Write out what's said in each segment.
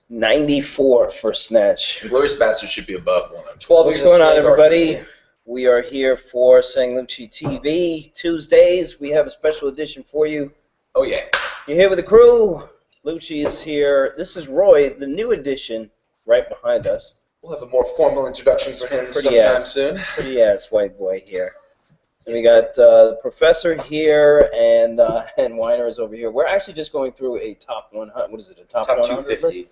94 for Snatch. Glorious Bastards should be above 100. What's going on, everybody? We are here for Sang Lucci TV. Tuesdays, we have a special edition for you. Oh, yeah. You're here with the crew. Lucci is here. This is Roy, the new addition, right behind us. We'll have a more formal introduction for him sometime soon. Pretty ass white boy here. And we got the professor here, and Weiner is over here. We're actually just going through a top 100. What is it? A top 250. List?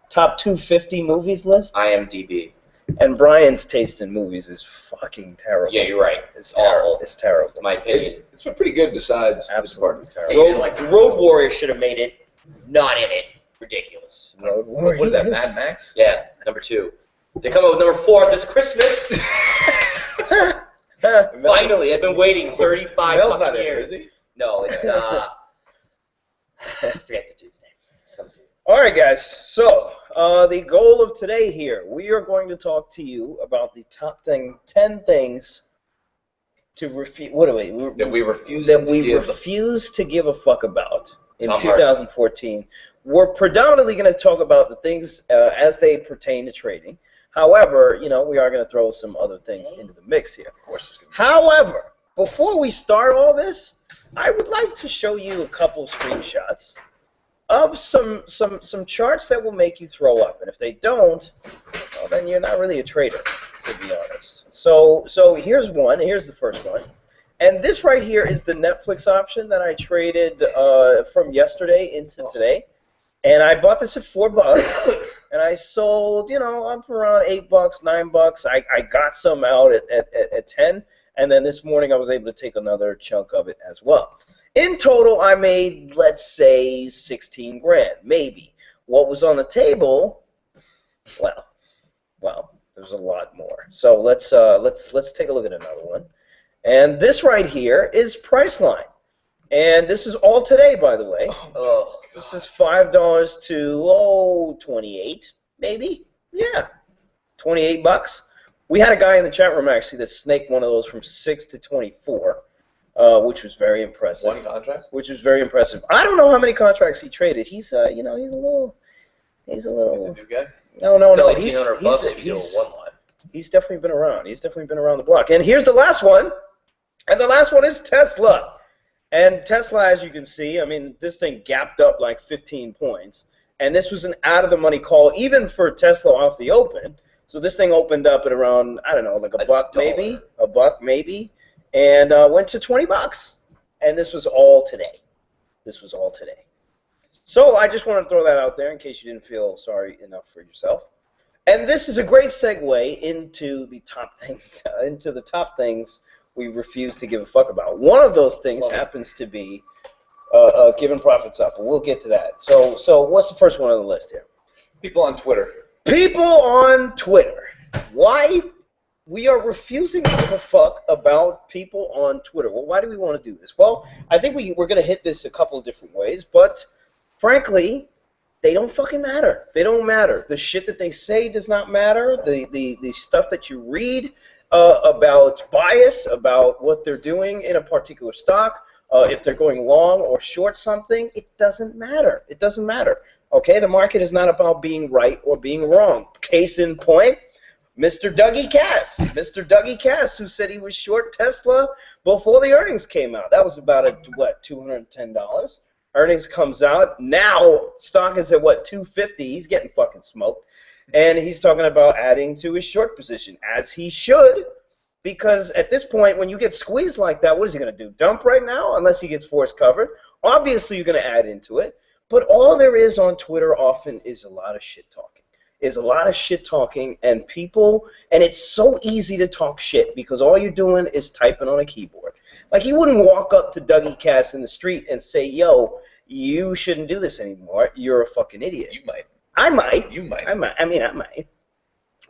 Top 250 movies list. IMDb. And Brian's taste in movies is fucking terrible. Yeah, you're right. It's awful. It's terrible. My opinion. It's been pretty good besides. It's absolutely terrible. Road Warrior should have made it. Not in it. Ridiculous. Road Warrior. What is that? Mad Max? Yeah, number 2. They come up with number 4 this Christmas. Finally, I've been waiting 35 Mel's fucking not in, years. is he? No, it's I forget the dude's name. Some dude. All right, guys. So the goal of today here, we are going to talk to you about the top 10 things to refuse. What are we? That we refuse to give a fuck about in Tom 2014. We're predominantly going to talk about the things as they pertain to trading. However, you know, we are going to throw some other things into the mix here. Of course. However, before we start all this, I would like to show you a couple screenshots of some charts that will make you throw up. And if they don't, well, then you're not really a trader, to be honest. So here's one. Here's the first one. And this right here is the Netflix option that I traded from yesterday into today. And I bought this at $4, and I sold, you know, up around $8, $9. I got some out at 10, and then this morning I was able to take another chunk of it as well. In total, I made, let's say, 16 grand, maybe. What was on the table? Well, there's a lot more. So let's take a look at another one. And this right here is Priceline. And this is all today, by the way. Oh, this is $5 to 28, maybe. Yeah, $28. We had a guy in the chat room actually that snaked one of those from 6 to 24, which was very impressive. One contract? Which was very impressive. I don't know how many contracts he traded. He's you know, he's a little. He's a new guy. No. $1,800 if you do one lot. He's definitely been around. He's definitely been around the block. And here's the last one. And the last one is Tesla. And Tesla, as you can see, I mean, this thing gapped up like 15 points. And this was an out-of-the-money call, even for Tesla off the open. So this thing opened up at around, I don't know, like a buck maybe, and went to $20. And this was all today. So I just want to throw that out there in case you didn't feel sorry enough for yourself. And this is a great segue into the top things we refuse to give a fuck about. One of those things happens to be giving profits up, and we'll get to that. So what's the first one on the list here? People on Twitter. People on Twitter. Why we are refusing to give a fuck about people on Twitter? Well, why do we want to do this? Well, I think we're going to hit this a couple of different ways, but frankly, they don't fucking matter. They don't matter. The shit that they say does not matter. The stuff that you read about bias, about what they're doing in a particular stock, if they're going long or short something, it doesn't matter. It doesn't matter. Okay, the market is not about being right or being wrong. Case in point, Mr. Dougie Cass. Mr. Dougie Cass, who said he was short Tesla before the earnings came out. That was about $210. Earnings comes out. Now, stock is at, $250. He's getting fucking smoked. And he's talking about adding to his short position, as he should, because at this point, when you get squeezed like that, what is he going to do? Dump right now, unless he gets force covered? Obviously, you're going to add into it. But all there is on Twitter often is a lot of shit talking. And people, and it's so easy to talk shit because all you're doing is typing on a keyboard. Like, you wouldn't walk up to Dougie Cass in the street and say, yo, you shouldn't do this anymore. You're a fucking idiot. You might. I might. You might. I might.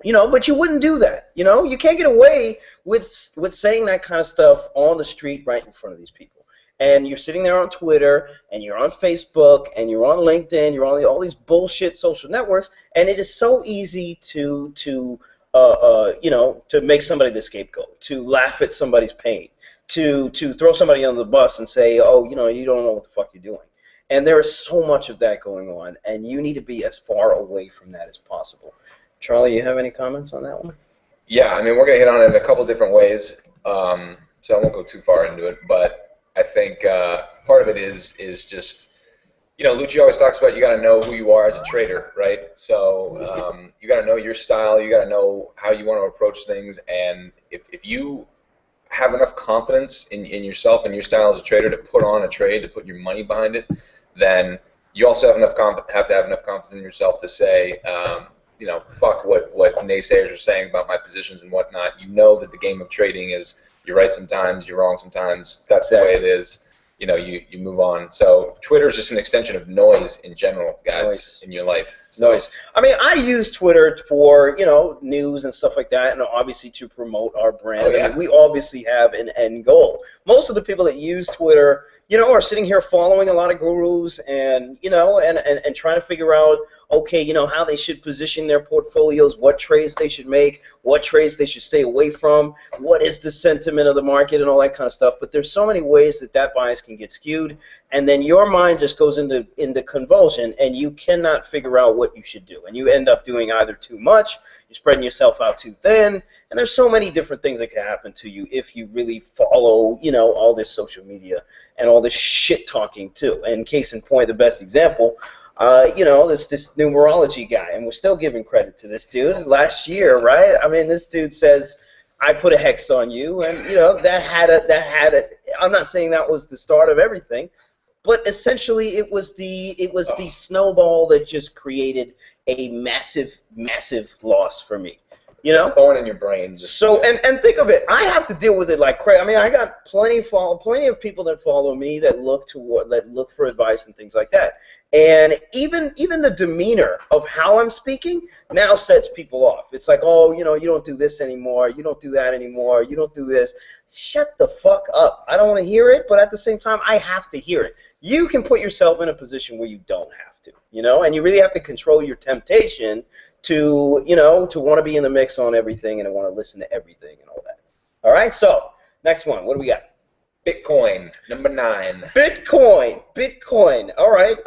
You know, but you wouldn't do that. You know, you can't get away with saying that kind of stuff on the street right in front of these people. And you're sitting there on Twitter, and you're on Facebook, and you're on LinkedIn, you're on all these bullshit social networks, and it is so easy to make somebody the scapegoat, to laugh at somebody's pain, to throw somebody under the bus and say, oh, you know, you don't know what the fuck you're doing. And there is so much of that going on, and you need to be as far away from that as possible. Charlie, you have any comments on that one? Yeah, I mean, we're going to hit on it in a couple different ways, so I won't go too far into it, but I think part of it is just, you know, Lucci always talks about you got to know who you are as a trader, right? So you got to know your style, you got to know how you want to approach things, and if you have enough confidence in yourself and your style as a trader to put on a trade, to put your money behind it, then you also have to have enough confidence in yourself to say, you know, fuck what naysayers are saying about my positions and whatnot. You know that the game of trading is you're right sometimes, you're wrong sometimes. That's the way it is. You know, you move on. So Twitter is just an extension of noise in general, guys, in your life. So, Noise. I mean, I use Twitter for, you know, news and stuff like that, and obviously to promote our brand. Oh, yeah. I mean, we obviously have an end goal. Most of the people that use Twitter, you know, are sitting here following a lot of gurus and, you know, and trying to figure out, okay, you know, how they should position their portfolios, what trades they should make, what trades they should stay away from, what is the sentiment of the market and all that kind of stuff. But there's so many ways that bias can get skewed, and then your mind just goes into convulsion, and you cannot figure out what you should do. And you end up doing either too much, you're spreading yourself out too thin, and there's so many different things that can happen to you if you really follow, you know, all this social media and all this shit talking too. And case in point, the best example, you know, this numerology guy, and we're still giving credit to this dude. Last year, right? I mean, this dude says, I put a hex on you, and you know that had a. I'm not saying that was the start of everything, but essentially it was the snowball that just created a massive loss for me. You know, thorn in your brain. So and think of it, I have to deal with it like crazy. I mean, I got plenty of people that follow me that look for advice and things like that. And even the demeanor of how I'm speaking now sets people off. It's like, oh, you know, you don't do this anymore, you don't do that anymore, you don't do this. Shut the fuck up. I don't want to hear it, but at the same time, I have to hear it. You can put yourself in a position where you don't have to, you know, and you really have to control your temptation to, you know, to want to be in the mix on everything and to want to listen to everything and all that. All right, so next one. What do we got? Bitcoin, number 9. Bitcoin. All right.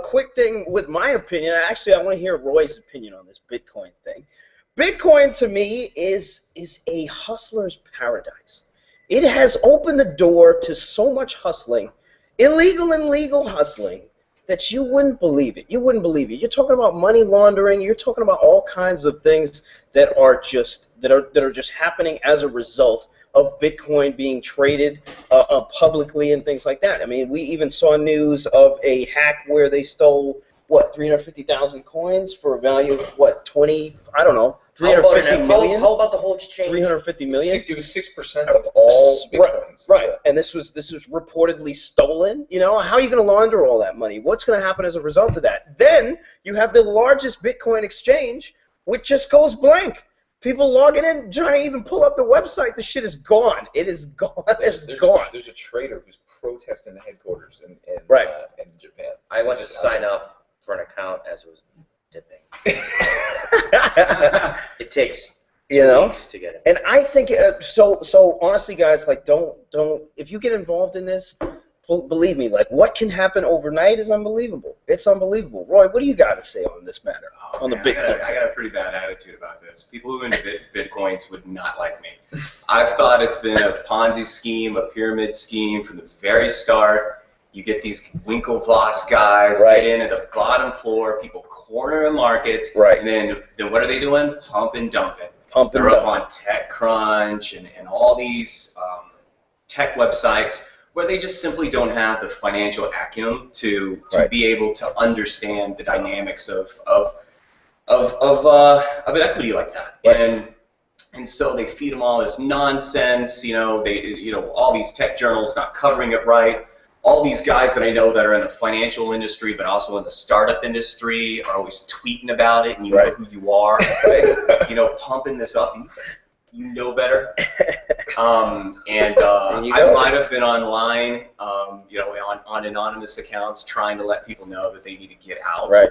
Quick thing with my opinion. Actually, I want to hear Roy's opinion on this Bitcoin thing. Bitcoin to me is a hustler's paradise. It has opened the door to so much hustling, illegal and legal hustling, that you wouldn't believe it. You wouldn't believe it. You're talking about money laundering. You're talking about all kinds of things that are just happening as a result of Bitcoin being traded publicly and things like that. I mean, we even saw news of a hack where they stole what 350,000 coins for a value of what 20? I don't know. 350 million. How about the whole exchange? 350 million. It was 6% of all Bitcoins. Right. And this was reportedly stolen. You know, how are you going to launder all that money? What's going to happen as a result of that? Then you have the largest Bitcoin exchange, which just goes blank. People logging in, trying to even pull up the website. The shit is gone. It is gone. It's gone. There's a trader who's protesting the headquarters in Japan. I went to sign up for an account as it was dipping. It takes 2 weeks to get it. And I think so honestly, guys, like don't if you get involved in this, believe me, like what can happen overnight is unbelievable. It's unbelievable. Roy, what do you got to say on this matter? On the Bitcoin, I got a pretty bad attitude about this. People who invest Bitcoins would not like me. I've thought it's been a Ponzi scheme, a pyramid scheme from the very start. You get these Winklevoss guys get in at the bottom floor, people corner markets, and then what are they doing? Pump and dumping. They're up on TechCrunch and all these tech websites where they just simply don't have the financial acumen to be able to understand the dynamics of an equity like that. And so they feed them all this nonsense. All these tech journals not covering it right. All these guys that I know that are in the financial industry, but also in the startup industry, are always tweeting about it, and you know who you are, pumping this up. And you know better. I might have been online, on anonymous accounts, trying to let people know that they need to get out. And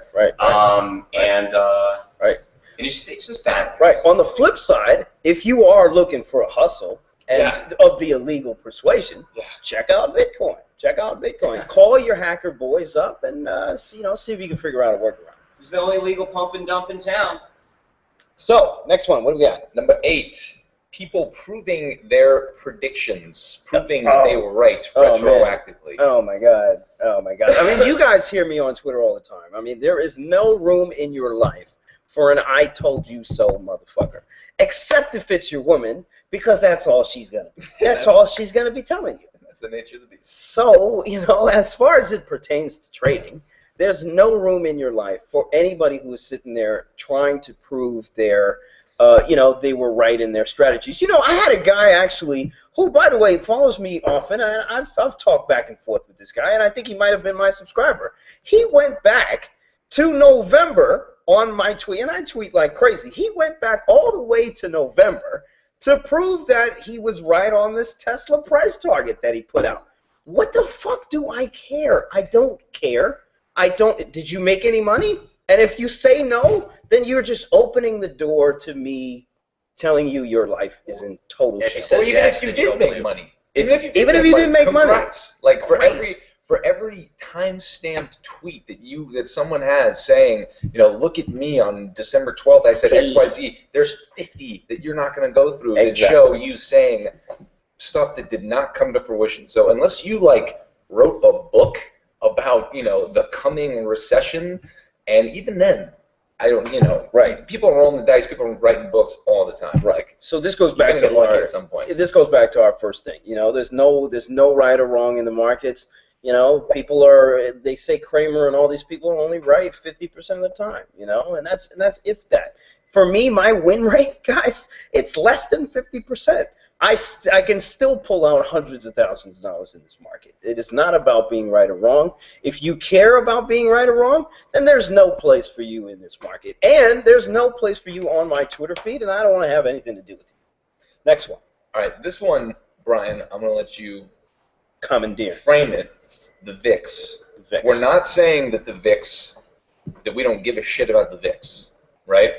it's just bad. Right. On the flip side, if you are looking for a hustle, and of the illegal persuasion, check out Bitcoin. Check out Bitcoin. Call your hacker boys up and see if you can figure out a workaround. It's the only legal pump and dump in town. So, next one. What do we got? Number 8. People proving their predictions, proving that they were right retroactively. Oh my god. Oh my god. I mean, you guys hear me on Twitter all the time. I mean, there is no room in your life for an "I told you so" motherfucker, except if it's your woman, because that's all she's gonna. That's all she's gonna be telling you. That's the nature of the beast. So, as far as it pertains to trading, there's no room in your life for anybody who is sitting there trying to prove their they were right in their strategies. I had a guy actually who, by the way, follows me often. I've talked back and forth with this guy, and I think he might have been my subscriber. He went back to November on my tweet, and I tweet like crazy. He went back all the way to November to prove that he was right on this Tesla price target that he put out. What the fuck do I care? I don't care. Did you make any money? And if you say no, then you're just opening the door to me telling you your life is in total shit. Or even if you did make money. Even if you didn't make money. Like for every time-stamped tweet that someone has saying, look at me on December 12th, I said XYZ, there's 50 that you're not going to go through that show you saying stuff that did not come to fruition. So unless you wrote a book about the coming recession, and even then, I don't, right? People are rolling the dice. People are writing books all the time. Right. So this goes back to at some point. This goes back to our first thing. There's no right or wrong in the markets. They say Kramer and all these people are only right 50% of the time. And that's if that. For me, my win rate, guys, it's less than 50%. I can still pull out hundreds of thousands of dollars in this market. It is not about being right or wrong. If you care about being right or wrong, then there's no place for you in this market. And there's no place for you on my Twitter feed, and I don't want to have anything to do with you. Next one. All right, this one, Brian, I'm going to let you commandeer. Frame it, the VIX. The VIX. We're not saying that the VIX, that we don't give a shit about the VIX, right?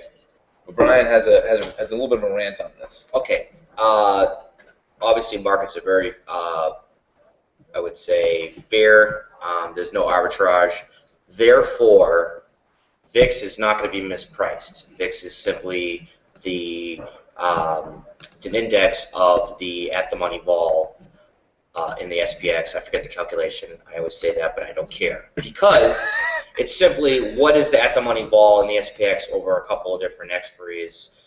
But Brian has a little bit of a rant on this. Okay. Obviously, markets are very, I would say, fair. There's no arbitrage. Therefore, VIX is not going to be mispriced. VIX is simply an index of the at-the-money vol in the SPX. I forget the calculation. I always say that, but I don't care. Because it's simply what is the at-the-money vol in the SPX over a couple of different expiries.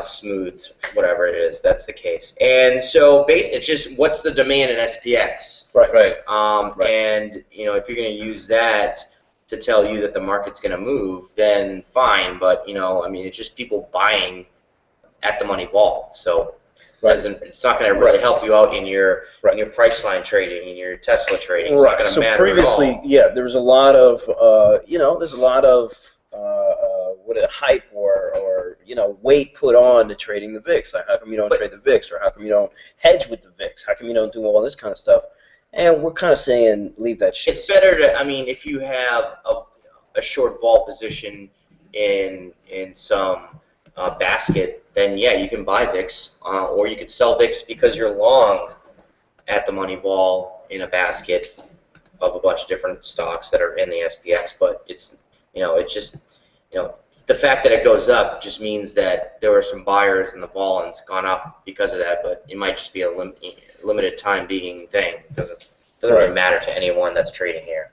Smooth, whatever it is, that's the case. And so it's just what's the demand in SPX. Right. Right. And if you're going to use that to tell you that the market's going to move, then fine. But it's just people buying at the money vol. So it's not going to really help you out in your price line trading, in your Tesla trading. It's not going to matter previously, at all. there was a lot of hype or weight put on to trading the VIX. Like, how come you don't trade the VIX, or how come you don't hedge with the VIX? How come you don't do all this kind of stuff? And we're kind of saying leave that shit. It's better to, if you have a short vol position in some basket, then yeah, you can buy VIX, or you could sell VIX because you're long at the money vol in a basket of a bunch of different stocks that are in the SPX. But it's the fact that it goes up just means that there were some buyers in the vol and it's gone up because of that, but it might just be a limited time being thing. It doesn't really matter to anyone that's trading here.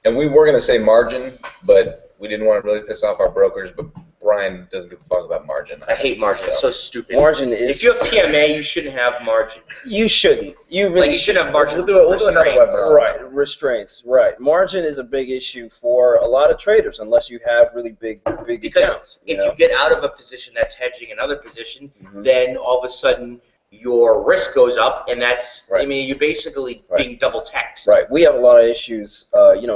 And we were going to say margin, but we didn't want to really piss off our brokers, but Brian doesn't give a fuck about margin. I hate margin. It's so stupid. Margin is... If you have PMA, you shouldn't have margin. You shouldn't. You really you shouldn't have margin. We'll do another webinar. Right. Restraints. Right. Margin is a big issue for a lot of traders unless you have really big because accounts. If you get out of a position that's hedging another position, then all of a sudden your risk goes up, and that's, you're basically being double taxed. Right. We have a lot of issues,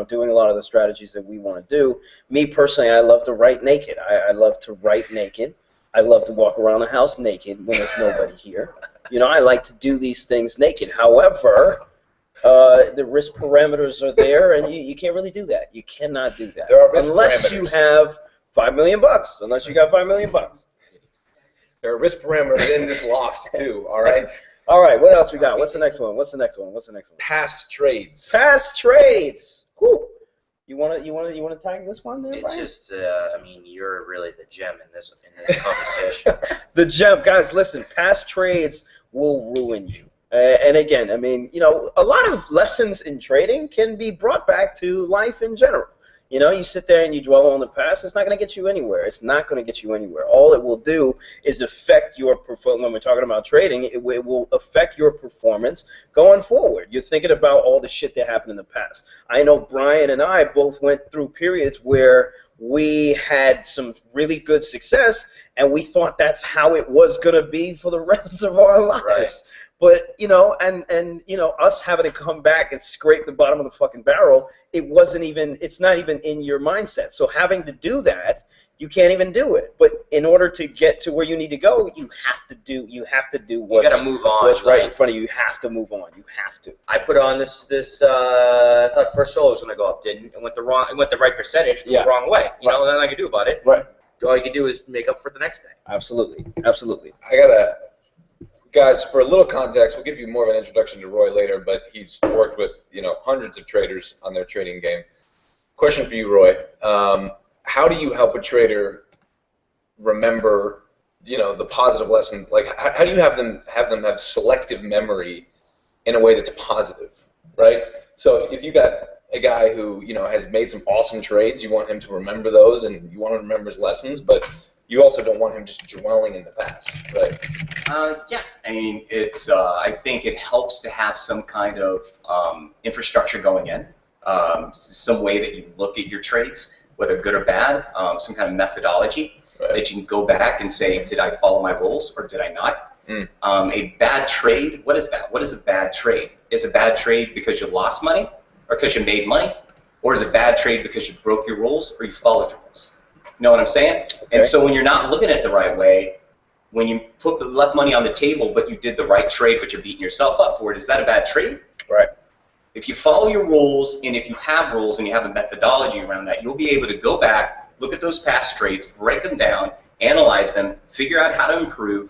doing a lot of the strategies that we want to do. Me personally, I love to write naked. I love to write naked. I love to walk around the house naked when there's nobody here. I like to do these things naked. However, the risk parameters are there, and you can't really do that. You cannot do that. There are risk unless parameters. You have $5 million. Unless you got $5 million. There are risk parameters in this loft too. All right. All right, what else we got? What's the next one? What's the next one? What's the next one? Past trades. Past trades. Whew. You wanna tag this one there, It's Brian? just, I mean, you're really the gem in this conversation. The gem, guys. Listen, past trades will ruin you. And again, I mean, you know, a lot of lessons in trading can be brought back to life in general. You know, you sit there and you dwell on the past, it's not going to get you anywhere. It's not going to get you anywhere. All it will do is affect your performance. When we're talking about trading, it will affect your performance going forward. You're thinking about all the shit that happened in the past. I know Brian and I both went through periods where we had some really good success, and we thought that's how it was going to be for the rest of our lives. Right. But, you know, and you know, us having to come back and scrape the bottom of the fucking barrel, it's not even in your mindset. So having to do that, you can't even do it. But in order to get to where you need to go, you have to do what's, you gotta move on. what's right in front of you. You have to move on. You have to. I put on this I thought first solo was gonna go up, didn't? It went the right percentage, but the wrong way. You know, nothing I can do about it. Right. All you can do is make up for it the next day. Absolutely. Absolutely. Guys, for a little context, we'll give you more of an introduction to Roy later, but he's worked with, you know, hundreds of traders on their trading game. Question for you, Roy. How do you help a trader remember, you know, the positive lesson? Like, how do you have them have selective memory in a way that's positive, right? So if you got a guy who, you know, has made some awesome trades, you want him to remember those and you want to remember his lessons, but you also don't want him just dwelling in the past, right? Yeah, I mean, it's. I think it helps to have some kind of infrastructure going in, some way that you look at your trades, whether good or bad, some kind of methodology that you can go back and say, did I follow my rules or did I not? A bad trade, what is that? What is a bad trade? Is a bad trade because you lost money or because you made money? Or is it a bad trade because you broke your rules or you followed your rules? You know what I'm saying? Okay. And so when you're not looking at it the right way, when you left money on the table but you did the right trade but you're beating yourself up for it, is that a bad trade? Right. If you follow your rules and if you have rules and you have a methodology around that, you'll be able to go back, look at those past trades, break them down, analyze them, figure out how to improve,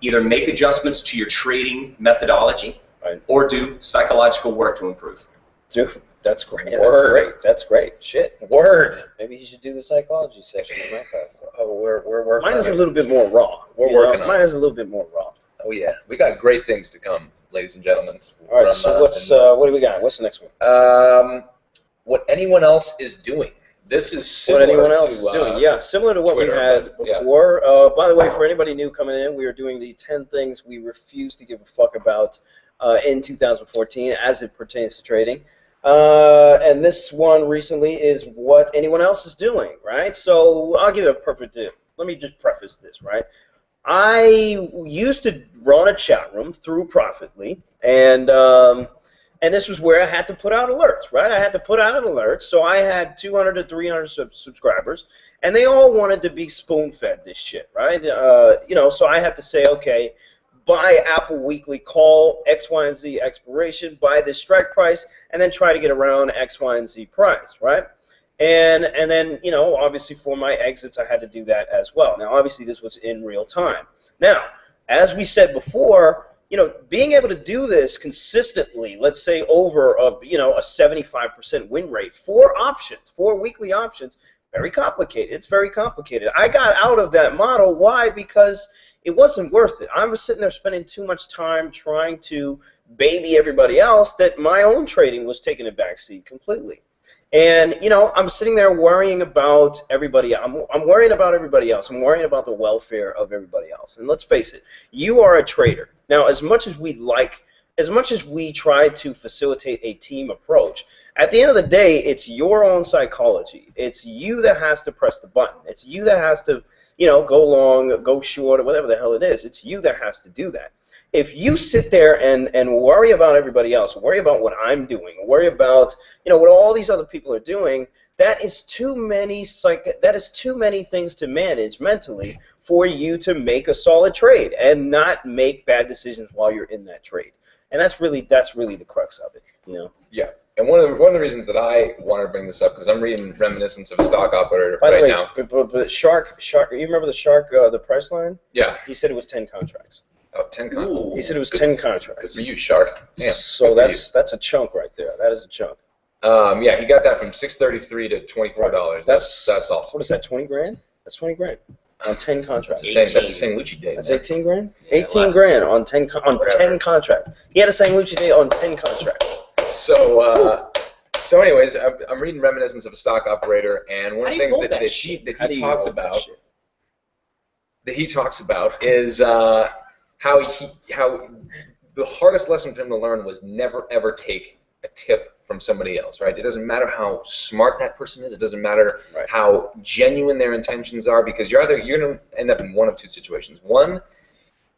either make adjustments to your trading methodology or do psychological work to improve. Dude. That's great. Word. That's great. Shit. Word. Maybe you should do the psychology section in my class. Oh, we're working. Mine is a little bit more raw. We're working on it. Mine is a little bit more raw. Oh yeah, we got great things to come, ladies and gentlemen. All right. So what do we got? What's the next one? What anyone else is doing. This is similar what anyone else is doing. Yeah, similar to what Twitter, we had before. Yeah. By the way, for anybody new coming in, we are doing the 10 things we refuse to give a fuck about in 2014 as it pertains to trading. And this one recently is what anyone else is doing, right? So I'll give you a perfect tip. Let me just preface this, right? I used to run a chat room through Profitly, and this was where I had to put out alerts, right? I had to put out an alert, so I had 200 to 300 subscribers, and they all wanted to be spoon-fed this shit, right? You know, so I had to say, okay, buy Apple Weekly call, X, Y, and Z expiration, buy this strike price, and then try to get around X, Y, and Z price, right? And then, you know, obviously for my exits, I had to do that as well. Now, obviously, this was in real time. Now, as we said before, you know, being able to do this consistently, let's say over a 75% win rate for options, for weekly options, very complicated. It's very complicated. I got out of that model. Why? Because it wasn't worth it. I was sitting there spending too much time trying to baby everybody else that my own trading was taking a backseat completely. And, you know, I'm sitting there worrying about everybody. I'm worrying about everybody else. I'm worrying about the welfare of everybody else. And let's face it, you are a trader. Now, as much as we try to facilitate a team approach, at the end of the day, it's your own psychology. It's you that has to press the button. It's you that has to, you know, go long, go short, or whatever the hell it is. It's you that has to do that. If you sit there and worry about everybody else, worry about what I'm doing, worry about, you know, what all these other people are doing, that is too many things to manage mentally for you to make a solid trade and not make bad decisions while you're in that trade. And that's really the crux of it, you know. Yeah. And one of the reasons that I wanted to bring this up, because I'm reading Reminiscence of a Stock Operator right now. But Shark, you remember the Shark, the price line? Yeah. He said it was 10 contracts. Oh, 10 contracts. He said it was 10 contracts. Good for you, Shark. Damn. So that's a chunk right there. That is a chunk. Yeah, he got that from $633 to $24. That's awesome. What is that? 20 grand? That's 20 grand on 10 contracts. That's a Sang Lucci day. That's 18 grand. Yeah, 18 grand on 10 contracts. He had a Sang Lucci day on 10 contracts. So anyways, I'm reading Reminiscence of a Stock Operator, and one of the things that he talks about is how the hardest lesson for him to learn was never ever take a tip from somebody else, right? It doesn't matter how smart that person is. It doesn't matter how genuine their intentions are, because you're going to end up in one of two situations. One,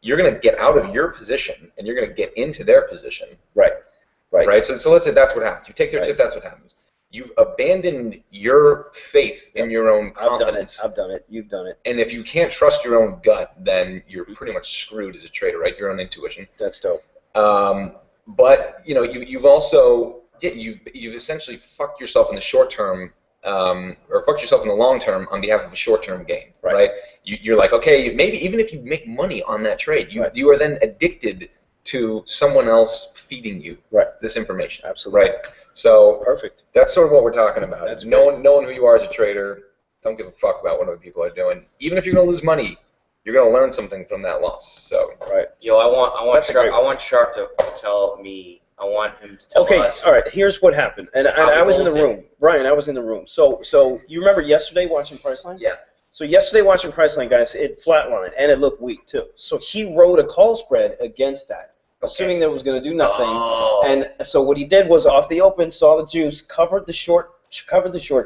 you're going to get out of your position and you're going to get into their position. Right. So let's say that's what happens. You take their tip, that's what happens. You've abandoned your faith in your own confidence. I've done it. You've done it. And if you can't trust your own gut, then you're pretty much screwed as a trader, right? Your own intuition. That's dope. But you've also you've essentially fucked yourself in the short term, or fucked yourself in the long term on behalf of a short term gain, right? You're like, okay, maybe even if you make money on that trade, you are then addicted to someone else feeding you this information. Absolutely. Right. So perfect. That's sort of what we're talking about. That's knowing who you are as a trader. Don't give a fuck about what other people are doing. Even if you're gonna lose money, you're gonna learn something from that loss. So Yo, I want Shark to tell me. I want him to tell us. All right. Here's what happened, and I was in the room. Brian, I was in the room. So you remember yesterday watching Priceline? Yeah. So yesterday watching Priceline, guys, it flatlined and it looked weak too. So he wrote a call spread against that, assuming that it was going to do nothing. Oh. And so what he did was off the open, saw the juice, covered the short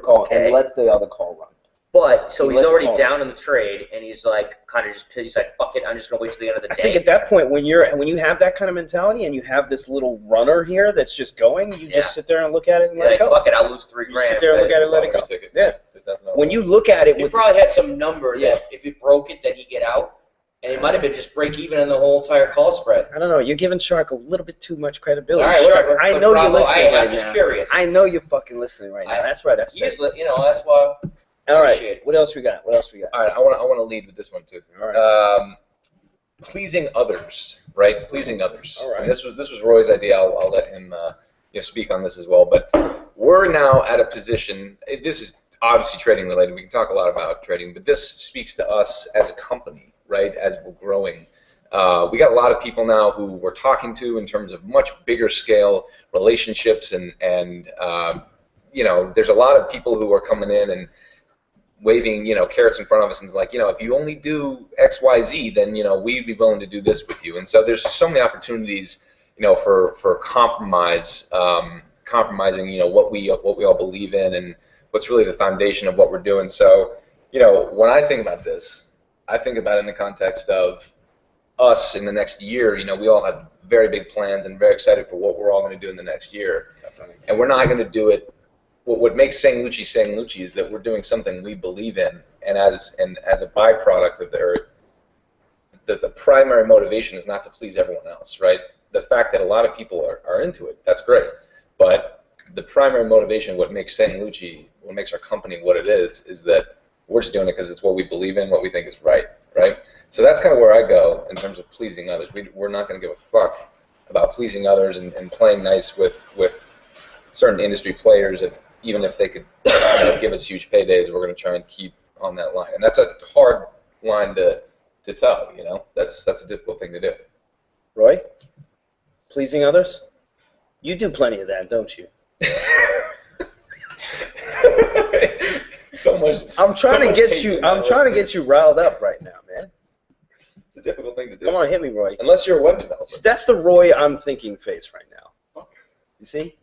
call, and let the other call run. But so he's already down in the trade, and he's like he's like, fuck it, I'm just gonna wait till the end of the day. I think at that point, when you have that kind of mentality and you have this little runner here that's just going, you just sit there and look at it and let it go. Fuck it, I'll lose $3 grand. You sit there and look at it and let it go. Yeah. When you look at it, he probably had some number that if it broke it, then he'd get out. And it might have been just break even in the whole entire call spread. I don't know. You're giving Shark a little bit too much credibility. All right, Shark, whatever. I know you're listening right now. I'm just curious. I know you're fucking listening right now. That's right. I said. That's why. All right. What else we got? All right. I want to lead with this one too. All right. Pleasing others, right? Pleasing others. All right. And this was Roy's idea. I'll let him speak on this as well. But we're now at a position. This is obviously trading related. We can talk a lot about trading, but this speaks to us as a company, right? As we're growing. We got a lot of people now who we're talking to in terms of much bigger scale relationships, and there's a lot of people who are coming in and waving carrots in front of us and like, if you only do X, Y, Z, then we'd be willing to do this with you. And so there's so many opportunities for compromising what we all believe in and what's really the foundation of what we're doing. So when I think about this, I think about it in the context of us in the next year. We all have very big plans and very excited for what we're all going to do in the next year. Definitely. And we're not going to do it. What makes Sang Lucci is that we're doing something we believe in, and as a byproduct of the primary motivation is not to please everyone else, right? The fact that a lot of people are into it, that's great, but the primary motivation, what makes Sang Lucci, what makes our company what it is that we're just doing it because it's what we believe in, what we think is right? So that's kind of where I go in terms of pleasing others. We're not going to give a fuck about pleasing others and playing nice with certain industry players even if they could give us huge paydays. We're going to try and keep on that line, and that's a hard line to toe. That's a difficult thing to do. Roy, pleasing others, you do plenty of that, don't you? So much. I'm trying to get you riled up right now, man. It's a difficult thing to do. Come on, hit me, Roy. Unless you're a web developer. That's the Roy I'm thinking face right now. You see?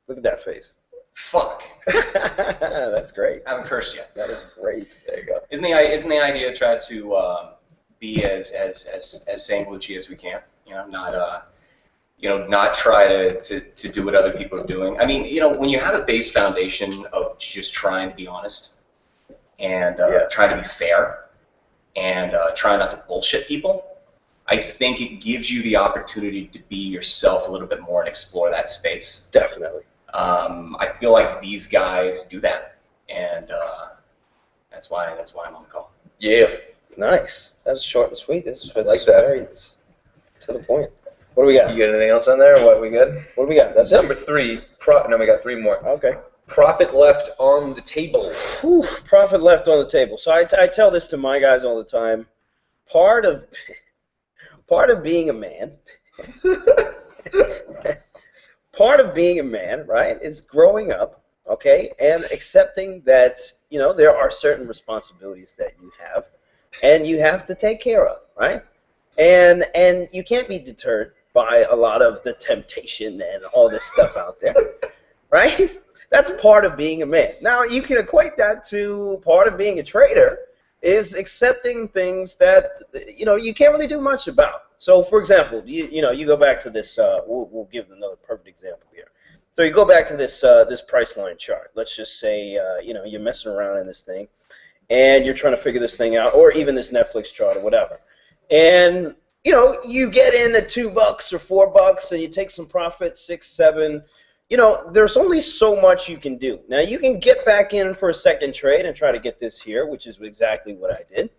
Look at that face. Fuck. That's great. I haven't cursed yet. That is great. There you go. Isn't the idea to try to be as Sang Lucci as we can? Not try to do what other people are doing. I mean, when you have a base foundation of just trying to be honest and trying to be fair and try not to bullshit people, I think it gives you the opportunity to be yourself a little bit more and explore that space. Definitely. I feel like these guys do that, and that's why I'm on the call. Yeah. Nice. That's short and sweet. I like that. To the point. What do we got? You got anything else on there? What we good? What do we got? That's it? Number 3. No, we got 3 more. Okay. Profit left on the table. Whew, profit left on the table. So I tell this to my guys all the time. Part of being a man, part of being a man, right, is growing up, okay, and accepting that, you know, there are certain responsibilities that you have, and you have to take care of, right? And you can't be deterred by a lot of the temptation and all this stuff out there, right? That's part of being a man. Now, you can equate that to part of being a trader is accepting things that, you know, you can't really do much about. So, for example, you know, you go back to this, we'll give another perfect example here. So you go back to this this price line chart. Let's just say, you know, you're messing around in this thing, and you're trying to figure this thing out, or even this Netflix chart or whatever. And, you know, you get in at $2 or $4, and you take some profit, 6, 7. You know, there's only so much you can do. Now, you can get back in for a second trade and try to get this here, which is exactly what I did.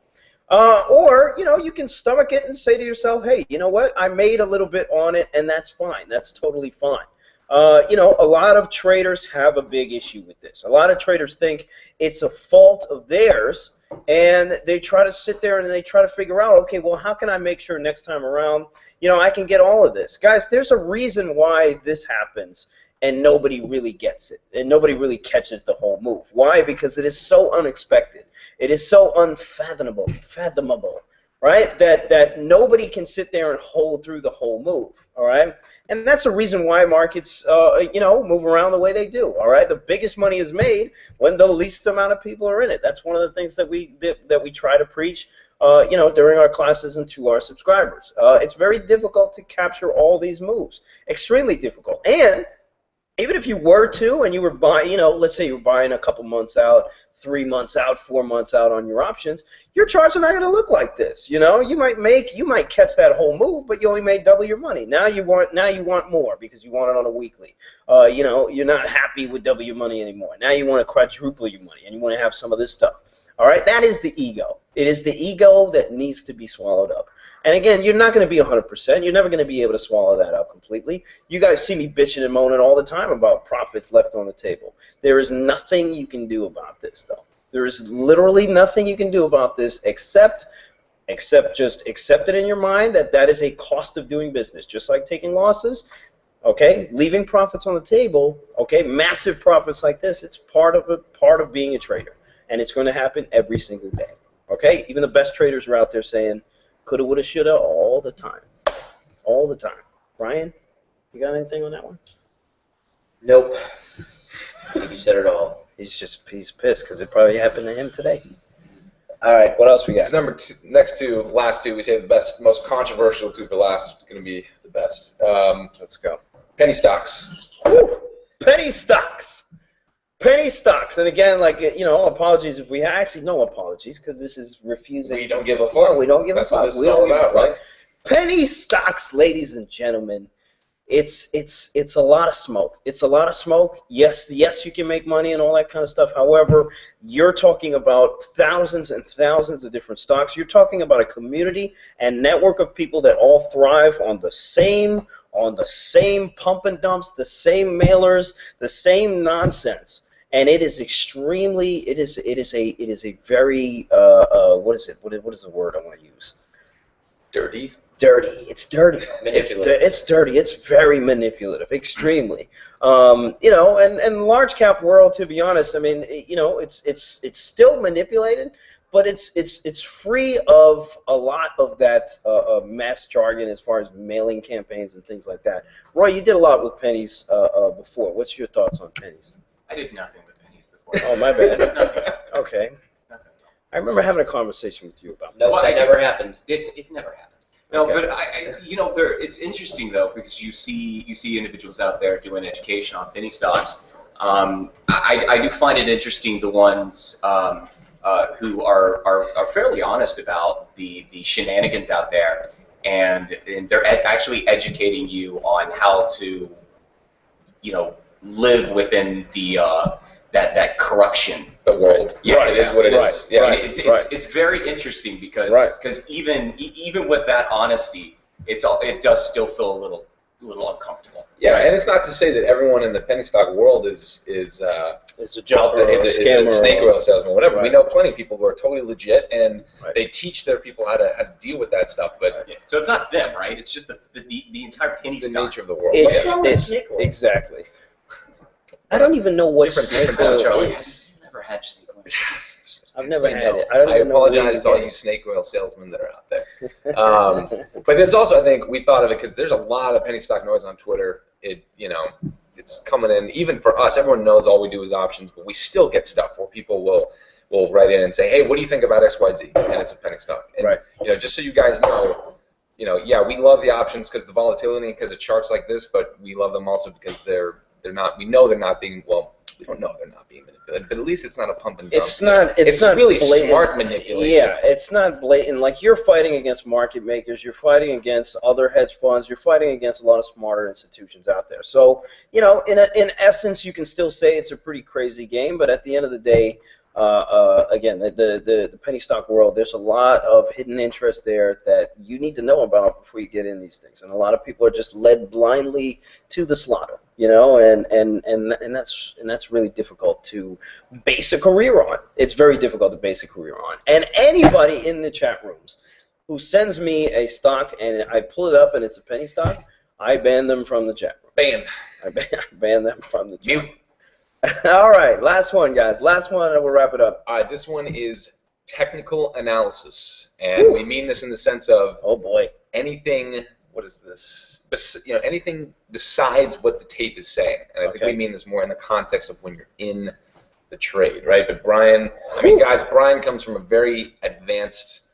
Or, you know, you can stomach it and say to yourself, hey, you know what? I made a little bit on it, and that's fine. That's totally fine. You know, a lot of traders have a big issue with this. A lot of traders think it's a fault of theirs, and they try to sit there and they try to figure out, okay, well, how can I make sure next time around, you know, I can get all of this? Guys, there's a reason why this happens. And nobody really gets it, and nobody really catches the whole move. Why? Because it is so unexpected. It is so unfathomable, right? That nobody can sit there and hold through the whole move. All right, and that's the reason why markets, you know, move around the way they do. All right, the biggest money is made when the least amount of people are in it. That's one of the things that we try to preach. You know, during our classes and to our subscribers. It's very difficult to capture all these moves. Extremely difficult, and even if you were to, and you were buying, you know, let's say you were buying a couple months out, 3 months out, 4 months out on your options, your charts are not going to look like this. You know, you might catch that whole move, but you only made double your money. Now you want more because you want it on a weekly. You know, you're not happy with double your money anymore. Now you want to quadruple your money, and you want to have some of this stuff. All right, that is the ego. It is the ego that needs to be swallowed up. And again, you're not going to be 100%. You're never going to be able to swallow that up completely. You guys see me bitching and moaning all the time about profits left on the table. There is nothing you can do about this, though. There is literally nothing you can do about this except just accept it in your mind that that is a cost of doing business, just like taking losses. Okay, leaving profits on the table. Okay, massive profits like this. It's part of being a trader, and it's going to happen every single day. Okay, even the best traders are out there saying, coulda, woulda, shoulda, all the time. All the time. Brian, you got anything on that one? Nope. I think you said it all. He's pissed because it probably happened to him today. All right, what else we got? It's number 2, next 2, last 2. We say the best, most controversial 2 for last. Going to be the best. Let's go. Penny stocks. Woo! Penny stocks. Penny stocks, and again, like, you know, apologies if we actually no apologies because this is refusing. We don't give a fuck. We don't give a fuck. That's what this is all about, right? Penny stocks, ladies and gentlemen, it's a lot of smoke. It's a lot of smoke. Yes, you can make money and all that kind of stuff. However, you're talking about thousands and thousands of different stocks. You're talking about a community and network of people that all thrive on the same pump and dumps, the same mailers, the same nonsense. And it is extremely, it is a very, what is it? What is the word I want to use? Dirty. Dirty. It's dirty. Manipulative. It's dirty. It's very manipulative. Extremely. You know, and large cap world, to be honest, I mean, you know, it's still manipulated, but it's free of a lot of that mass jargon as far as mailing campaigns and things like that. Roy, you did a lot with pennies before. What's your thoughts on pennies? I did nothing with pennies before. Oh, my bad. Nothing. Okay. Nothing. I remember having a conversation with you about No, Well, that never happened. It never happened. No, Okay. but I you know, it's interesting though because you see individuals out there doing education on penny stocks. I do find it interesting the ones who are fairly honest about the shenanigans out there, and they're actually educating you on how to, you know, live within the that corruption. The world. Yeah, Right, it is what it is. Yeah. right. It's very interesting because even with that honesty, it does still feel a little uncomfortable. Yeah, and it's not to say that everyone in the penny stock world is it's a jumper, is a snake oil salesman, whatever. Right. We know plenty of people who are totally legit, and Right. they teach their people how to deal with that stuff. But Yeah. So it's not them, right? It's just the entire penny it's the stock. nature of the world. It's, wrong with it's snake oil? exactly. I don't even know what Different snake time, oil Charlie. is. I've never had snake oil. I've never Say had no. it. I don't I even know where apologize you to all get you it. snake oil salesmen that are out there. But it's also, I think, we thought of it because there's a lot of penny stock noise on Twitter. It's coming in. Even for us, everyone knows all we do is options, but we still get stuff where people will write in and say, "Hey, what do you think about XYZ?" And it's a penny stock. And, Right. Just so you guys know, yeah, we love the options because the volatility, because of charts like this, but we love them also because they're not. We know they're not being we don't know they're not being manipulated, but at least it's not a pump and dump. It's not really blatant. smart manipulation. Yeah, it's not blatant. Like, you're fighting against market makers, you're fighting against other hedge funds, you're fighting against a lot of smarter institutions out there. So, in essence, you can still say it's a pretty crazy game, but at the end of the day, again, the penny stock world, there's a lot of hidden interest there that you need to know about before you get in these things, and a lot of people are just led blindly to the slaughter, and that's really difficult to base a career on. It's very difficult to base a career on. And anybody in the chat rooms who sends me a stock and I pull it up and it's a penny stock, I ban them from the chat room. Banned. I ban them from the chat Mute. room. All right, last one, guys. Last one, and we'll wrap it up. All right, this one is technical analysis, and we mean this in the sense of Oh boy. anything. What is this? Anything besides what the tape is saying, and I think Okay. we mean this more in the context of when you're in the trade, right? But Brian, guys, Brian comes from a very advanced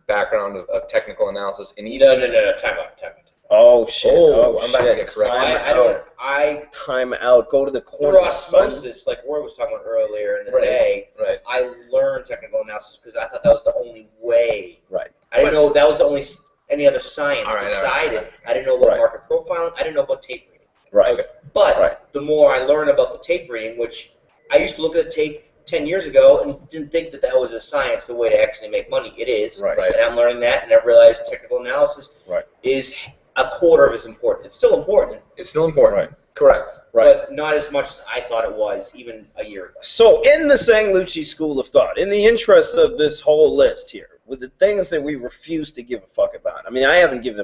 background of technical analysis, and he No, time out. Oh shit. Oh, I'm about to get corrected. I Time out. Go to the corner. through osmosis, like Roy was talking about earlier in the day, Right. I learned technical analysis because I thought that was the only way. Right. I didn't know that was the only any other science All right, beside all right. it. I didn't know about Right. market profiling. I didn't know about tape reading. Right. Okay. But Right. the more I learn about the tape reading, which I used to look at the tape 10 years ago and didn't think that was a science, the way to actually make money. It is. Right. Right. And I'm learning that, and I realized technical analysis Right. is a quarter of as important. It's still important, It's still important. Right. Correct. Right. but not as much as I thought it was even a year ago. So, in the Sang Lucci school of thought, in the interest of this whole list here, with the things that we refuse to give a fuck about, I haven't given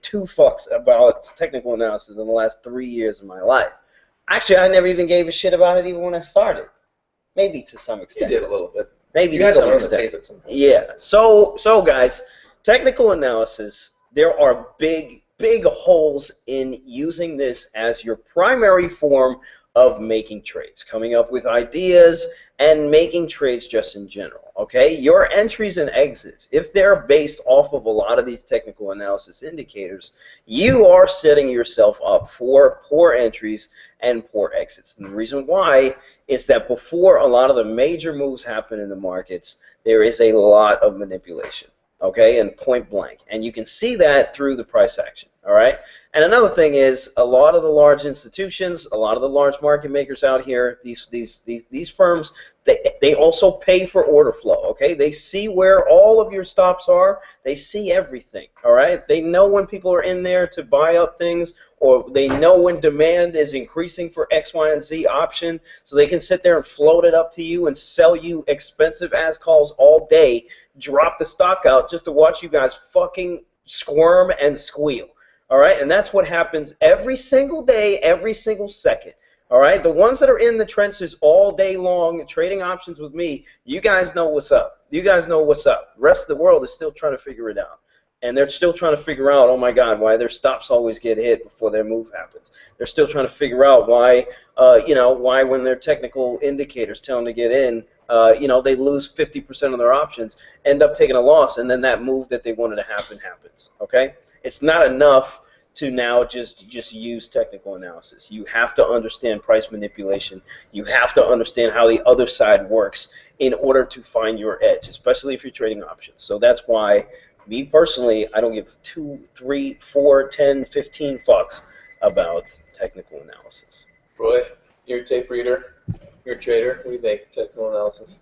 two fucks about technical analysis in the last 3 years of my life. Actually, I never even gave a shit about it even when I started. Maybe to some You extent. did a little bit. Maybe You to had to some learn the extent. tape at some point. Yeah. So guys, technical analysis, there are big holes in using this as your primary form of making trades, coming up with ideas and making trades just in general, okay? Your entries and exits, if they're based off of a lot of these technical analysis indicators, you are setting yourself up for poor entries and poor exits. And the reason why is that before a lot of the major moves happen in the markets, there is a lot of manipulation, okay, and point blank. And you can see that through the price action, all right? And another thing is a lot of the large institutions, a lot of the large market makers out here, these firms, they also pay for order flow, okay? They see where all of your stops are. They see everything, all right? They know when people are in there to buy up things, or they know when demand is increasing for X, Y, and Z option, so they can sit there and float it up to you and sell you expensive ass calls all day, drop the stock out just to watch you guys fucking squirm and squeal. All right, and that's what happens every single day, every single second. All right, the ones that are in the trenches all day long trading options with me, you guys know what's up. You guys know what's up. The rest of the world is still trying to figure it out. And they're still trying to figure out, oh my God, why their stops always get hit before their move happens. They're still trying to figure out why, why when their technical indicators tell them to get in, they lose 50% of their options, end up taking a loss, and then that move that they wanted to happen happens. Okay, it's not enough to now just use technical analysis. You have to understand price manipulation. You have to understand how the other side works in order to find your edge, especially if you're trading options. So that's why, me personally, I don't give 2, 3, 4, 10, 15 fucks about technical analysis. Roy, you're a tape reader. You're a trader. What do you think? Technical analysis.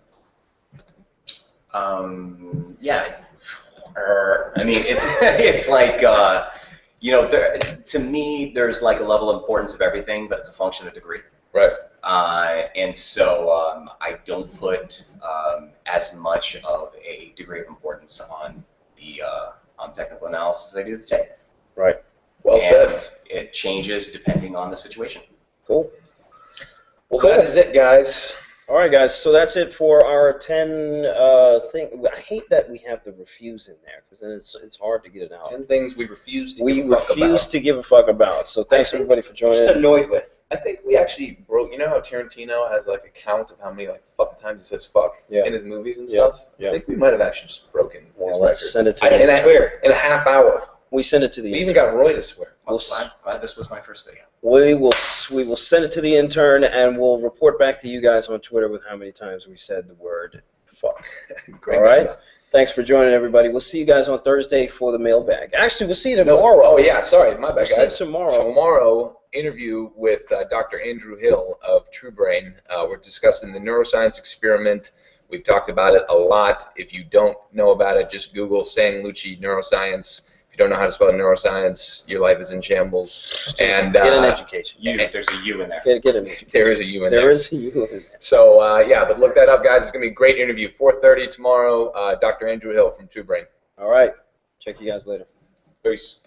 Yeah, I mean, it's it's like you know, to me, there's like a level of importance of everything, but it's a function of degree. Right. And so I don't put as much of a degree of importance on the on technical analysis as I do the tape. Right. Well said. It changes depending on the situation. Cool. Well, that is it, guys. All right, guys. So that's it for our 10 thing. I hate that we have the refuse in there because then it's hard to get it out. 10 things we refuse to We give a fuck refuse about. to give a fuck about. So thanks everybody for joining. Just annoyed with. I think we actually broke. You know how Tarantino has like a count of how many like fuck times he says fuck Yeah. in his movies and Yeah. stuff? Yeah. I think we might have actually just broken his Well, record. let's send it to I didn't the swear. In a half hour. We send it to the We intern. even got Roy to swear. Well, We'll glad this was my first video. We will send it to the intern, and we'll report back to you guys on Twitter with how many times we said the word fuck. Great. All right? Thanks for joining, everybody. We'll see you guys on Thursday for the mailbag. Actually, we'll see you No, tomorrow. oh, yeah, sorry. My bad, We'll guys. see you tomorrow. Tomorrow, interview with Dr. Andrew Hill of TruBrain. We're discussing the neuroscience experiment. We've talked about it a lot. If you don't know about it, just Google Sang Lucci neuroscience. If you don't know how to spell neuroscience, your life is in shambles. And Get an education. There's a U in there. Get an education. there is a U in there. There is a U in there. So, yeah, but look that up, guys. It's going to be a great interview. 4:30 tomorrow. Dr. Andrew Hill from TruBrain. All right. Check you guys later. Peace.